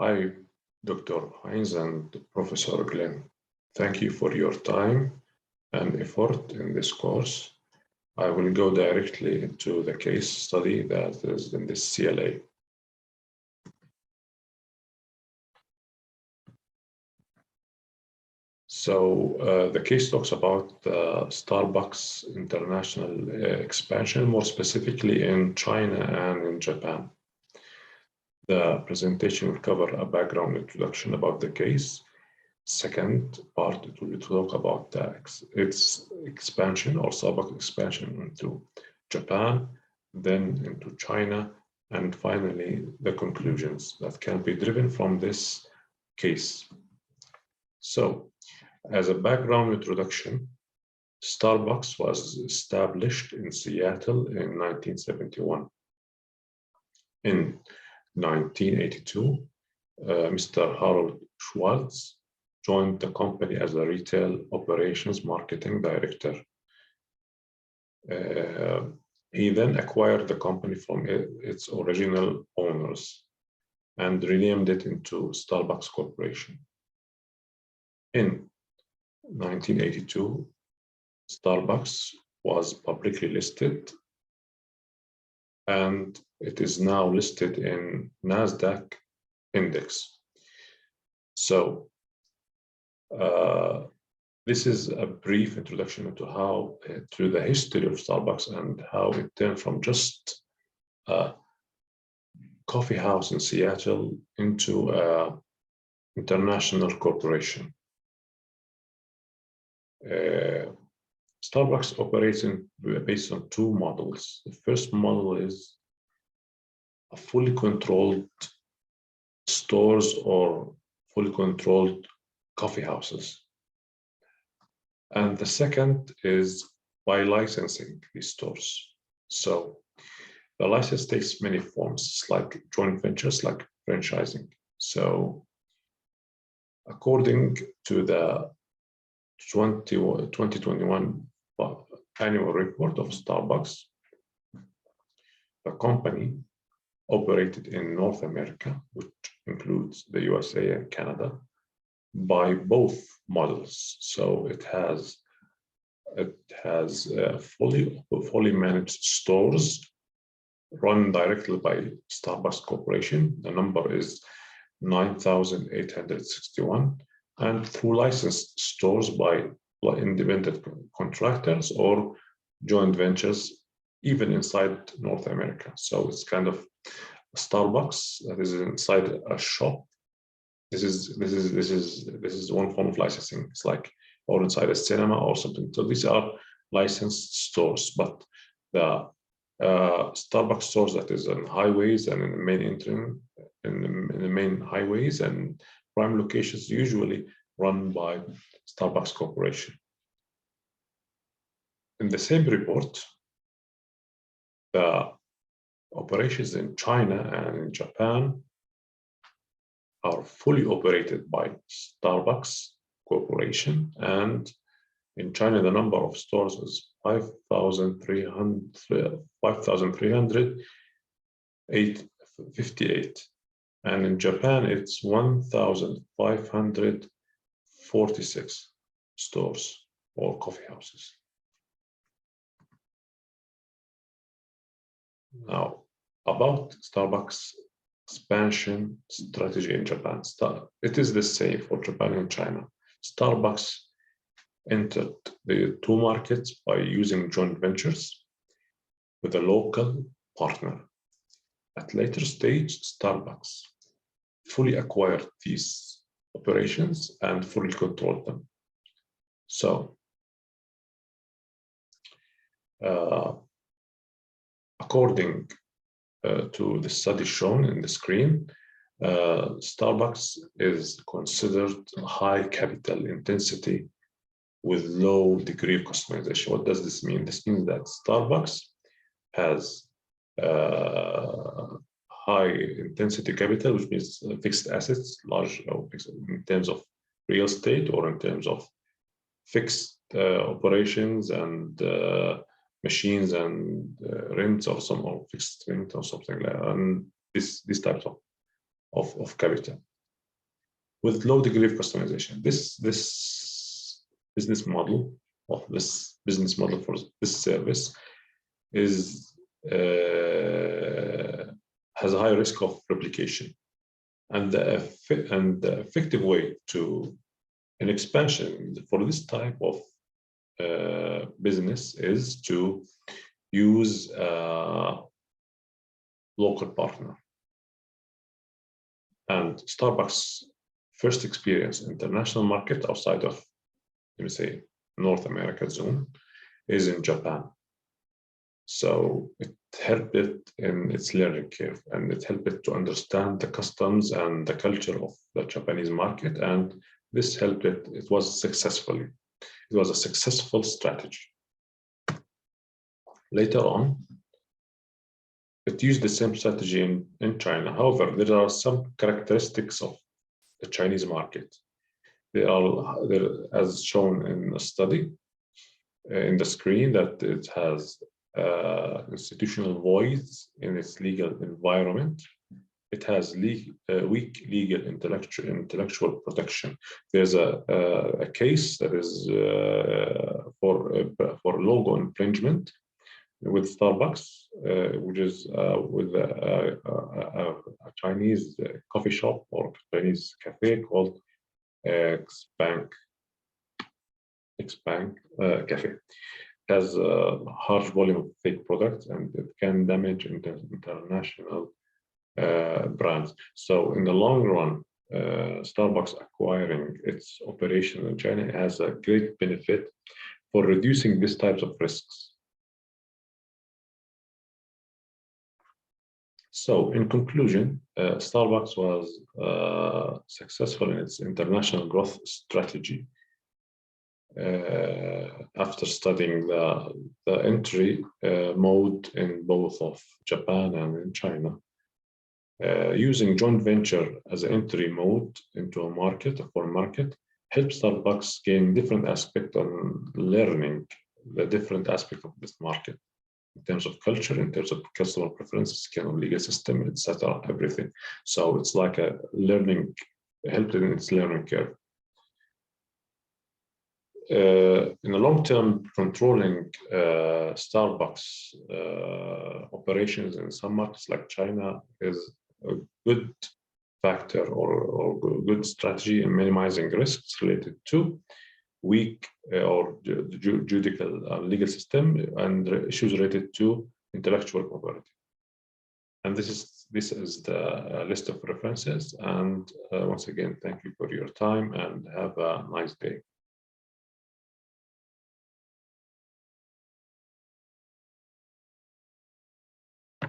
Hi, Dr. Heinz and Professor Glenn. Thank you for your time and effort in this course. I will go directly into the case study that is in this CLA. So the case talks about Starbucks international expansion, more specifically in China and in Japan. The presentation will cover a background introduction about the case. Second part, it will talk about its expansion or Starbucks expansion into Japan, then into China, and finally the conclusions that can be driven from this case. So, as a background introduction, Starbucks was established in Seattle in 1971. In 1982, Mr. Harold Schwartz joined the company as a retail operations marketing director. He then acquired the company from its original owners and renamed it into Starbucks Corporation. In 1982, Starbucks was publicly listed, and it is now listed in NASDAQ index. So this is a brief introduction into to the history of Starbucks and how it turned from just a coffee house in Seattle into an international corporation. Starbucks operates based on two models. The first model is a fully controlled stores or fully controlled coffee houses. And the second is by licensing these stores. So the license takes many forms. It's like joint ventures, like franchising. So according to the 2021 annual report of Starbucks, the company operated in North America, which includes the USA and Canada, by both models. So it has fully managed stores run directly by Starbucks Corporation. The number is 9,861, and through licensed stores by independent contractors or joint ventures, even inside North America. So it's kind of Starbucks that is inside a shop. This is one form of licensing. It's like, or inside a cinema or something. So these are licensed stores, but the Starbucks stores that is on highways and in the main in the main highways and prime locations usually run by Starbucks Corporation. In the same report, the operations in China and in Japan are fully operated by Starbucks Corporation, and in China the number of stores is 5,358, and in Japan it's 1,546 stores or coffee houses. Now, about Starbucks expansion strategy in Japan. It is the same for Japan and China. Starbucks entered the two markets by using joint ventures with a local partner. At later stage, Starbucks fully acquired these operations and fully controlled them. So, according to the study shown in the screen, Starbucks is considered high capital intensity with low degree of customization. What does this mean? This means that Starbucks has high intensity capital, which means fixed assets, large in terms of real estate or in terms of fixed operations and machines and rents or fixed rent or something like that, and these types of capital. with low degree of customization. This business model for this service is has a high risk of replication, and the effective way to an expansion for this type of business is to use a local partner. And Starbucks' first experience in international market outside of, let me say, North America zone is in Japan. So it helped it in its learning curve, and it helped it to understand the customs and the culture of the Japanese market. And this helped it. It was a successful strategy. Later on, it used the same strategy in China. However, there are some characteristics of the Chinese market. They are as shown in a study in the screen, that it has institutional voids in its legal environment. It has weak legal intellectual protection. There's a case that is for logo infringement with Starbucks, which is with a Chinese coffee shop or Chinese cafe called Xpeng Cafe. It has a large volume of fake products, and it can damage international brands. So in the long run, Starbucks acquiring its operation in China has a great benefit for reducing these types of risks. So in conclusion, Starbucks was successful in its international growth strategy after studying the entry mode in both of Japan and in China. Using joint venture as an entry mode into a foreign market, helps Starbucks gain different aspects on learning the different aspects of this market, in terms of culture, in terms of customer preferences, kind of legal system, etc., everything. So it's like a learning, helped in its learning curve. In the long term, controlling Starbucks operations in some markets like China is a good factor or good strategy in minimizing risks related to weak or judicial legal system and issues related to intellectual property. And this is the list of references. And once again, thank you for your time and have a nice day.